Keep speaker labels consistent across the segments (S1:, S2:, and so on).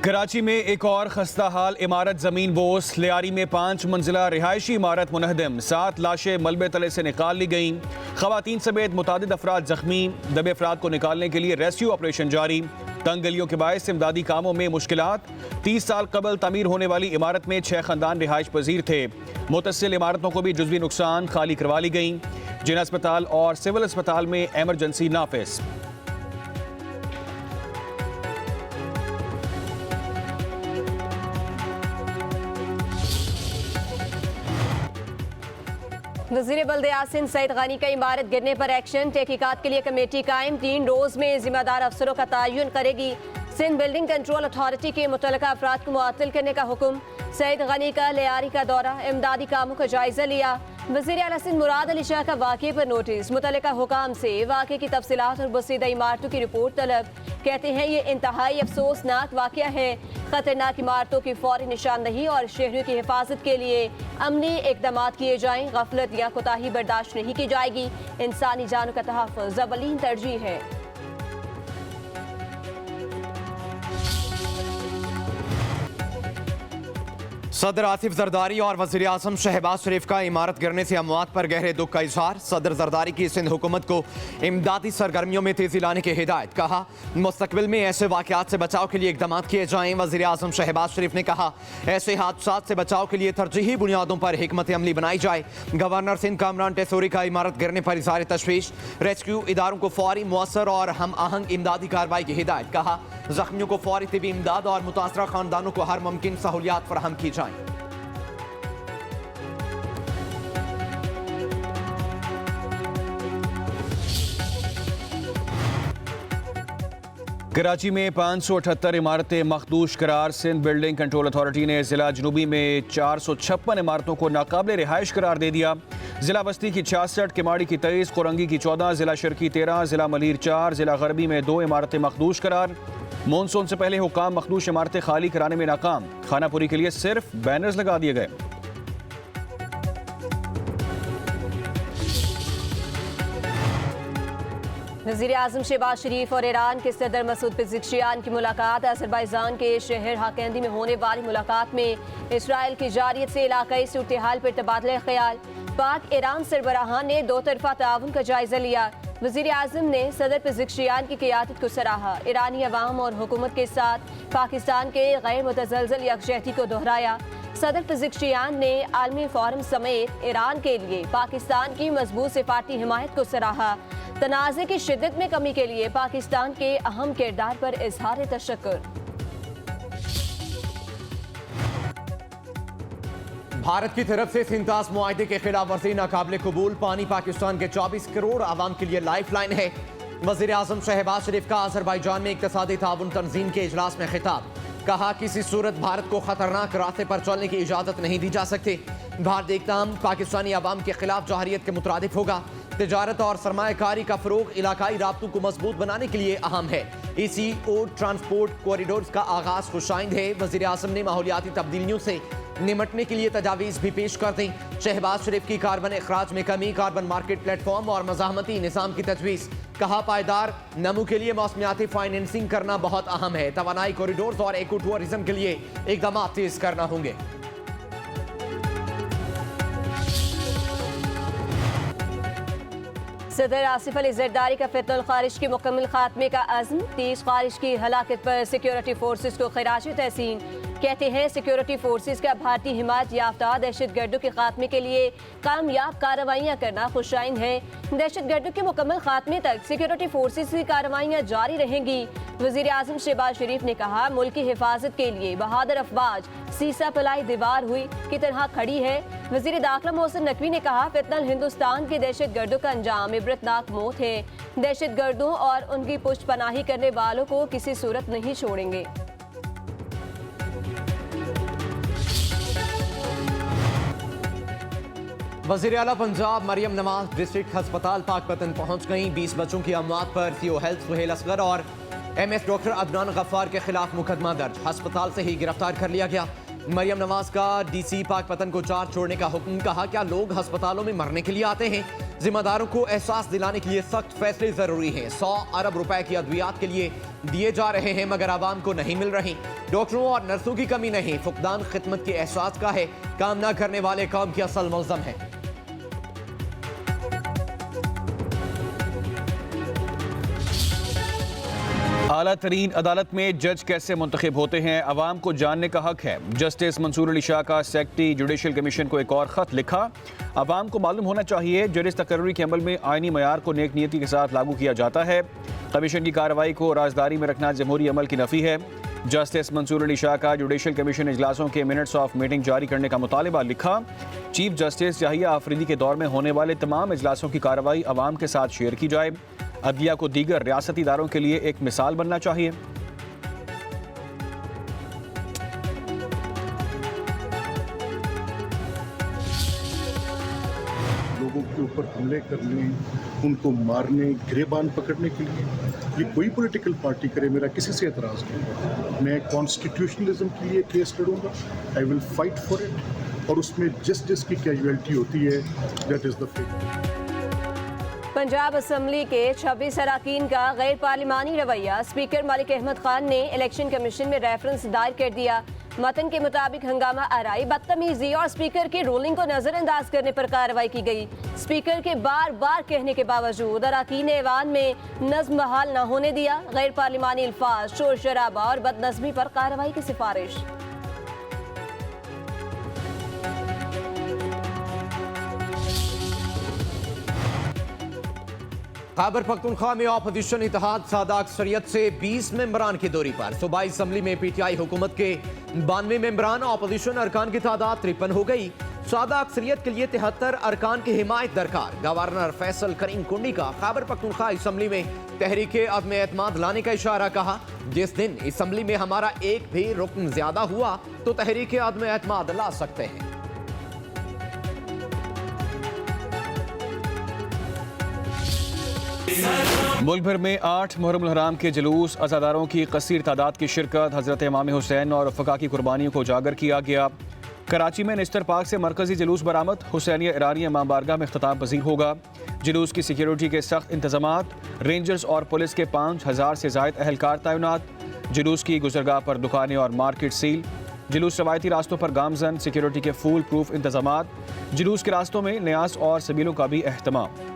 S1: कराची में एक और खस्ता हाल इमारत जमीन बोस। लियारी में 5 मंजिला रिहायशी इमारत मुनहदम, 7 लाशें मलबे तले से निकाल ली गईं। खवातीन समेत मुतादिद अफराद जख्मी। दबे अफराद को निकालने के लिए रेस्क्यू ऑपरेशन जारी। तंग गलियों के बायस इमदादी कामों में मुश्किलात। 30 साल कबल तमीर होने वाली इमारत में 6 खानदान रिहाइश पजीर थे। मुतसिल इमारतों को भी जुज़वी नुकसान खाली करवा ली गईं। जिला अस्पताल और सिविल अस्पताल में एमरजेंसी नाफिज।
S2: वज़ीर बल्दियात सिंध सईद गनी का इमारत गिरने पर एक्शन। तहकीकात के लिए कमेटी कायम, 3 रोज में जिम्मेदार अफसरों का तयन करेगी। सिंध बिल्डिंग कंट्रोल अथॉरिटी के मुतल्लिका अफराद को मुअत्तल करने का हुक्म। सईद गनी का लियारी का दौरा, इमदादी कामों का जायजा लिया। वज़ीर आला सिंध मुराद अली शाह का वाक़े पर नोटिस। मुतल्लिका हुकाम से वाक़े की तफसीलात और बसीदा इमारतों की रिपोर्ट तलब। कहते हैं ये इंतहाई अफसोसनाक वाक़या है। खतरनाक इमारतों की फौरी निशानदही और शहरियों की हिफाजत के लिए अमनी इकदाम किए जाएं। गफलत या कोताही बर्दाश्त नहीं की जाएगी। इंसानी जानों का तहफ़्फ़ुज़ अव्वलीन तरजीह है।
S3: सदर आसिफ जरदारी और वज़ीर आज़म शहबाज शरीफ का इमारत गिरने से अमवात पर गहरे दुख का इजहार। सदर जरदारी की सिंध हुकूमत को इमदादी सरगर्मियों में तेजी लाने की हिदायत। कहा मुस्तकबिल में ऐसे वाक़यात से बचाव के लिए इकदाम किए जाएं। वज़ीर आज़म शहबाज शरीफ ने कहा ऐसे हादसात से बचाव के लिए तरजीही बुनियादों पर हिकमत अमली बनाई जाए। गवर्नर सिंध कामरान टेसोरी का इमारत गिरने पर इज़हार तशवीश। रेस्क्यू इदारों को फौरी, मुअस्सर और हम आहंग इमदादी कार्रवाई की हिदायत। कहा जख्मियों को फौरी तिबी इमदाद और मुतासरा खानदानों को हर मुमकिन सहूलियात फराहम की जाए।
S1: कराची में 578 इमारतें मखदूश करार। सिंध बिल्डिंग कंट्रोल अथॉरिटी ने जिला जनूबी में 456 इमारतों को नाकाबिल रिहाइश करार दे दिया। जिला बस्ती की 66, किमाड़ी की 23, कोरंगी की 14, जिला शर्की 13, जिला मलीर 4, जिला गरबी में 2 इमारतें मखदूश करार। मानसून से पहले हुकाम मखदूश इमारतें खाली कराने में नाकाम। खानापुरी के लिए सिर्फ बैनर्स लगा दिए गए।
S2: वज़ीर आज़म शहबाज शरीफ और ईरान के सदर मसूद पेज़ेश्कियान की मुलाकात। अज़रबैजान के शहर हाकेंदी में होने वाली मुलाकात में इसराइल की जारियत से इलाकाई सूरत हाल पर तबादला ख्याल। पाक ईरान सरबराहान ने 2 तरफा ताउन का जायजा लिया। वज़ीर आज़म ने सदर पेज़ेश्कियान की क़ियादत को सराहा। ईरानी अवाम और हुकूमत के साथ पाकिस्तान के गैर मुतज़लज़ल यकजहती को दोहराया। सदर पेज़ेश्कियान ने आलमी फोरम समेत ईरान के लिए पाकिस्तान की मजबूत सिफारती हिमायत को सराहा। तनाज़े की शिद्दत में कमी के लिए पाकिस्तान के अहम किरदार पर इज़हार तशक्कुर।
S3: भारत की तरफ से सिंतास मुआहदे के खिलाफ वर्जी नाकाबिल कबूल। पानी पाकिस्तान के 24 करोड़ आवाम के लिए लाइफ लाइन है। वज़ीर आज़म शहबाज शरीफ का अज़रबैजान में इक़्तिसादी ताउन तंजीम के इजलास में खिताब। कहा किसी सूरत भारत को खतरनाक रास्ते पर चलने की इजाज़त नहीं दी जा सकती। भारतीय इक़दाम पाकिस्तानी आवाम के खिलाफ जहरियत के मुतरादिफ होगा। तिजारत और सरमायाकारी का फ़रोग़ इलाकाई राब्तों को मजबूत बनाने के लिए अहम है। ECO ट्रांसपोर्ट कॉरिडोर्स का आगाज़ खुशाइंद है। वज़ीर आज़म ने माहौलियाती तब्दीलियों से निमटने के लिए तजावीज़ भी पेश कर दी। शहबाज शरीफ की कार्बन अखराज में कमी, कार्बन मार्केट प्लेटफॉर्म और मज़ाहमती निज़ाम की तजवीज़। कहा पायदार नमू के लिए मौसमियाती फाइनेंसिंग करना बहुत अहम है। तवानाई कॉरिडोर्स और एको टूरिज्म के लिए इक़दाम तेज़ करना होंगे।
S2: सदर आसिफ अली जरदारी का फितनुल खारिज के मुकम्मल खात्मे का अज़्म। 30 खारिज की हलाकत पर सिक्योरिटी फोर्सेस को खिराज तहसीन। कहते हैं सिक्योरिटी फोर्सेस का भारतीय हिमायत याफ्ता दहशत गर्दों के खात्मे के लिए कामयाब कार्रवाइयाँ करना खुशाइन है। दहशत गर्दों के मुकम्मल खात्मे तक सिक्योरिटी फोर्सेस की कार्रवाइयाँ जारी रहेंगी। वज़ीर आज़म शहबाज शरीफ ने कहा मुल्क की हिफाजत के लिए बहादुर अफवाज सीसा पलाई दीवार हुई की तरह खड़ी है। वज़ीर दाखिला मोहसिन नकवी ने कहा फितनल हिंदुस्तान के दहशत गर्दों का अंजाम इबरतनाक मौत है। दहशत गर्दों और उनकी पुष्ट पनाही करने वालों को किसी सूरत नहीं छोड़ेंगे।
S3: वज़ीर आला पंजाब मरियम नवाज डिस्ट्रिक्ट हस्पताल पाकपतन पहुंच गईं। 20 बच्चों की अमवात पर CO हेल्थ सुहेल असगर और MS डॉक्टर अदनान गफ्फार के खिलाफ मुकदमा दर्ज। हस्पताल से ही गिरफ्तार कर लिया गया। मरियम नवाज का DC पाकपतन को चार्ज छोड़ने का हुक्म। कहा क्या लोग हस्पतालों में मरने के लिए आते हैं? जिम्मेदारों को एहसास दिलाने के लिए सख्त फैसले जरूरी हैं। 100 अरब रुपए की अद्वियात के लिए दिए जा रहे हैं मगर आवाम को नहीं मिल रही। डॉक्टरों और नर्सों की कमी नहीं, फुकदान खिदमत के एहसास का है। काम ना करने वाले कौम की असल मुल्ज़म है।
S1: आला तरीन अदालत में जज कैसे मुंतखब होते हैं, अवाम को जानने का हक है। जस्टिस मंसूर अली शाह का सेक्रेटरी जुडिशल कमीशन को एक और ख़त लिखा। अवाम को मालूम होना चाहिए जज तकर्री के अमल में आइनी मयार को नेक नीयती के साथ लागू किया जाता है। कमीशन की कार्रवाई को राजदारी में रखना जमहूरी अमल की नफ़ी है। जस्टिस मंसूर अली शाह का जुडिशल कमीशन इजलासों के मिनट्स ऑफ मीटिंग जारी करने का मुतालबा लिखा। चीफ जस्टिस याहिया आफरीदी के दौर में होने वाले तमाम इजलासों की कार्रवाई अवाम के साथ शेयर की जाए। अदलिया को दीगर रियासती इदारों के लिए एक मिसाल बनना चाहिए।
S4: लोगों के ऊपर हमले करने, उनको मारने, गिरेबान पकड़ने के लिए ये कोई पॉलिटिकल पार्टी करे, मेरा किसी से एतराज़ नहीं। मैं कॉन्स्टिट्यूशनलिज्म के लिए केस लड़ूंगा, I will fight for it, और उसमें जिस जिसकी कैजुअलिटी होती है that is the fate.
S2: Punjab assembly के 26 अरकान का गैर पार्लिमानी रवैया, स्पीकर मलिक अहमद खान ने इलेक्शन कमीशन में रेफरेंस दायर कर दिया। मतन के मुताबिक हंगामा आराई, बदतमीजी और स्पीकर की रूलिंग को नजरअंदाज करने पर कार्रवाई की गई। स्पीकर के बार बार कहने के बावजूद अरकान ऐवान में नज्म बहाल न होने दिया। गैर पार्लिमानी अल्फाज, शोर शराबा और बदनज़मी पर कार्रवाई की सिफारिश।
S3: खैबर पख्तूनख्वा में अपोजिशन इत्तेहाद सादा अक्सरियत से 20 मेंबरान की दूरी पर। सूबाई असम्बली में पीटीआई हुकूमत के 92 मेंबरान, अपोजिशन अरकान की तादाद 53 हो गई। सादा अक्सरियत के लिए 73 अरकान की हिमायत दरकार। गवर्नर फैसल करीम कुंडी का खैबर पख्तूनख्वा असम्बली में तहरीक अदम एतमाद लाने का इशारा। कहा, जिस दिन असम्बली में हमारा एक भी रुकन ज्यादा हुआ तो तहरीक अदम एतमाद ला सकते हैं।
S1: मुल्क भर में 8 मुहर्रम हराम के जुलूस, अज़ादारों की कसीर तादाद की शिरकत, हज़रत इमाम हुसैन और फ़का की कुर्बानियों को उजागर किया गया। कराची में निस्तर पार्क से मरकजी जुलूस बरामद, हुसैनिया ईरानी इमाम बारगाह में इख्तिताम पजीर होगा। जुलूस की सिक्योरिटी के सख्त इंतजामात, रेंजर्स और पुलिस के 5000 से ज़ायद अहलकार तैनात। जुलूस की गुजरगाह पर दुकानें और मार्केट सील। जुलूस रवायती रास्तों पर गामजन, सिक्योरिटी के फुल प्रूफ इंतजामात। जुलूस के रास्तों में न्यास और सबीलों का भी अहतमाम।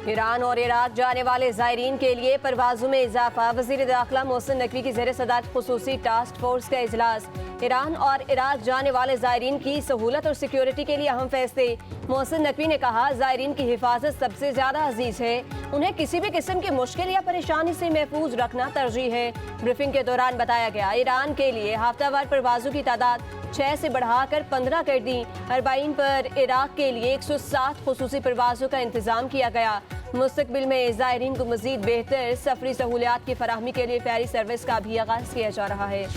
S2: ईरान और इराक जाने वाले ज़ायरीन के लिए परवाज़ों में इजाफा, वज़ीर दाखिला मोहसिन नकवी की ज़ेर सदारत खुसूसी टास्क फोर्स का इजलास। ईरान और इराक जाने वाले ज़ायरीन की सहूलत और सिक्योरिटी के लिए अहम फैसले। मोहसिन नकवी ने कहा, ज़ायरीन की हिफाजत सबसे ज़्यादा अजीज़ है, उन्हें किसी भी किस्म की मुश्किल या परेशानी से महफूज रखना तरजीह है। ब्रीफिंग के दौरान बताया गया, ईरान के लिए हफ्तावार परवाज़ों की तादाद 6 से बढ़ाकर 15 कर दी। अरबाइन पर इराक के लिए 107 खुसूसी परवाज़ों का इंतज़ाम किया गया। मुस्तकबिल में ज़ायरीन को मज़ीद बेहतर सफरी सहूलियात की फराहमी के लिए फेरी सर्विस का भी आगाज़ किया जा रहा है।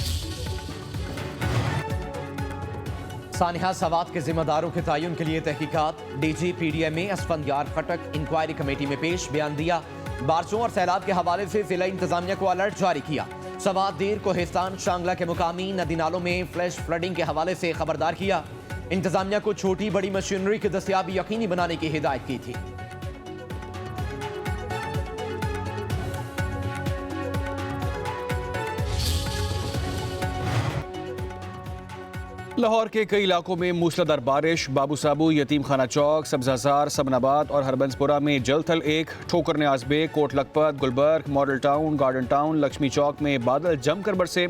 S3: सानिहा सवात के जिम्मेदारों के तयन के लिए तहकीकात। DG PDMA असफंदियार खटक इंक्वायरी कमेटी में पेश बयान दिया। बारिशों और सैलाब के हवाले से जिला इंतजामिया को अलर्ट जारी किया। सवात दीर कोहिस्तान शांगला के मुकामी नदी नालों में फ्लैश फ्लडिंग के हवाले से खबरदार किया। इंतजामिया को छोटी बड़ी मशीनरी की दस्तयाबी यकीनी बनाने की हिदायत की थी।
S1: लाहौर के कई इलाकों में मूसलाधार बारिश, बाबू साबू, यतीम खाना चौक, सब्जाजार, सबनाबाद और हरबंसपुरा में जलथल 1, Thokar Niaz Baig, Kot Lakhpat, Gulberg, Model Town, Garden Town, Lakshmi Chowk में बादल जमकर बरसे।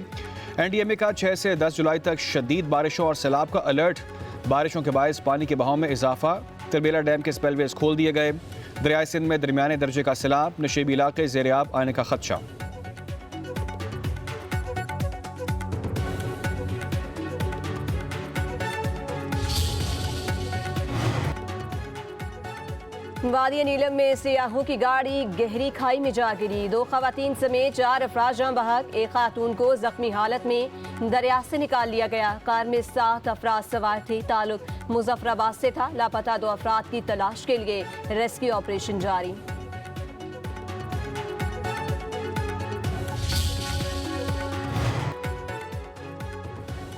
S1: NDMA का 6 से 10 जुलाई तक शदीद बारिशों और सैलाब का अलर्ट। बारिशों के बायस पानी के बहाव में इजाफा, तिरबेला डैम के स्पेलवेज खोल दिए गए। दरियाए सिंध में दरमियाने दर्जे का सैलाब, नशेबी इलाके ज़ेर-ए-आब आने का खदशा।
S2: वादी नीलम में सियाहों की गाड़ी गहरी खाई में जा गिरी। 2 खवातीन समेत 4 अफराद जाँ बहक। एक खातून को जख्मी हालत में दरिया से निकाल लिया गया। कार में 7 अफराद सवार थे। ताल्लुक मुजफ्फराबाद से था। लापता 2 अफराद की तलाश के लिए रेस्क्यू ऑपरेशन जारी।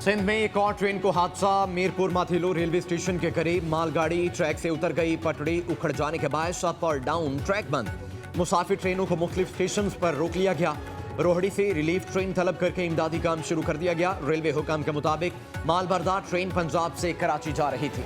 S3: सिंध में एक और ट्रेन को हादसा। मीरपुर माथिलो रेलवे स्टेशन के करीब मालगाड़ी ट्रैक से उतर गई। पटड़ी उखड़ जाने के बाद अप और डाउन ट्रैक बंद। मुसाफिर ट्रेनों को मुख्तलिफ स्टेशन पर रोक लिया गया। रोहड़ी से रिलीफ ट्रेन तलब करके इमदादी काम शुरू कर दिया गया। रेलवे हुकाम के मुताबिक मालबरदार ट्रेन पंजाब से कराची जा रही थी।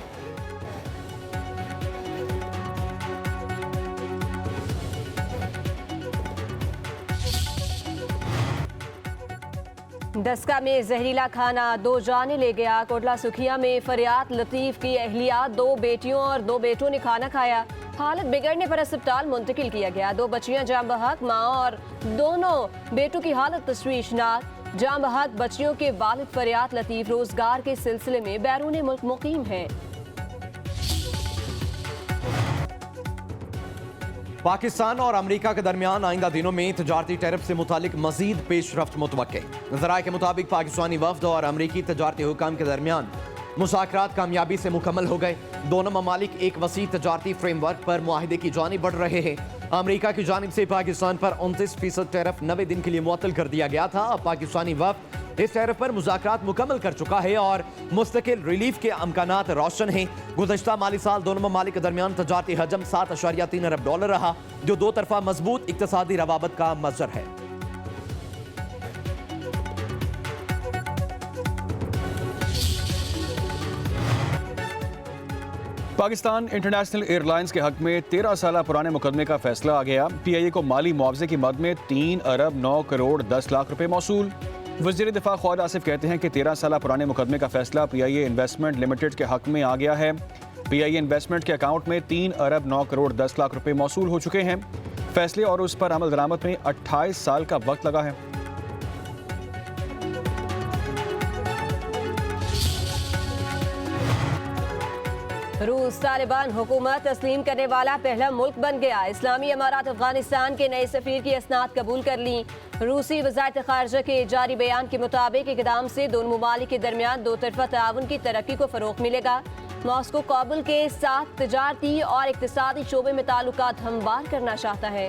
S2: दस्का में जहरीला खाना 2 जाने ले गया। कोटला सुखिया में फरियाद लतीफ की अहलिया 2 बेटियों और 2 बेटों ने खाना खाया। हालत बिगड़ने पर अस्पताल मुंतकिल किया गया। 2 बच्चियां जाम बहक, मां और दोनों बेटों की हालत तशवीशनाक। जाम बहक बच्चियों के वालिद फरियाद लतीफ रोजगार के सिलसिले में बैरून मुल्क मुकीम हैं।
S3: पाकिस्तान और अमेरिका के दरमियान आइंदा दिनों में तजारती टैरिफ से मुतालिक मजीद पेशरफ्त मुतवक्के। ज़राए के मुताबिक पाकिस्तानी वफ्द और अमेरिकी तजारती हुकाम के दरमियान मुज़ाकरात कामयाबी से मुकम्मल हो गए। दोनों ममालिक एक वसी तजारती फ्रेमवर्क पर मुआहिदे की जानिब बढ़ रहे हैं। अमेरिका की जानिब से पाकिस्तान पर 29% टैरिफ 90 दिन के लिए मुअत्तल कर दिया गया था। अब पाकिस्तानी वफ्द इस टैरिफ पर मुज़ाकरात मुकम्मल कर चुका है और मुस्तकिल रिलीफ के अमकानात रोशन हैं। गुज़श्ता माली साल दोनों ममालिक के दरमियान तजारती हजम $7.3 अरब रहा, जो 2 तरफा मजबूत इक्तसादी रवाबत का मज़र है।
S1: पाकिस्तान इंटरनेशनल एयरलाइंस के हक में 13 साल पुराने मुकदमे का फैसला आ गया। PIA को माली मुआवजे की मद में 3 अरब 9 करोड़ 10 लाख रुपए मौसूल। वज़ीर दिफा ख्वाजा आसिफ कहते हैं कि 13 साल पुराने मुकदमे का फैसला PIA इन्वेस्टमेंट लिमिटेड के हक में आ गया है। PIA इन्वेस्टमेंट के अकाउंट में 3 अरब 9 करोड़ 10 लाख रुपए मौसूल हो चुके हैं। फैसले और उस पर अमल दरामद में 28 साल का वक्त लगा है।
S2: रूस तालिबान हुकूमत तस्लीम करने वाला पहला मुल्क बन गया। इस्लामी अमारात अफगानिस्तान के नए सफीर की असनाद कबूल कर ली। रूसी वज़ारत ख़ारिजा के जारी बयान के मुताबिक इक़दाम से दोनों ममालिक के दरमियान 2 तरफ़ा ताउन की तरक्की को फ़रोग़ मिलेगा। मॉस्को काबुल के साथ तजारती और इक़्तिसादी शोबे में ताल्लुकात हमवार करना चाहता है।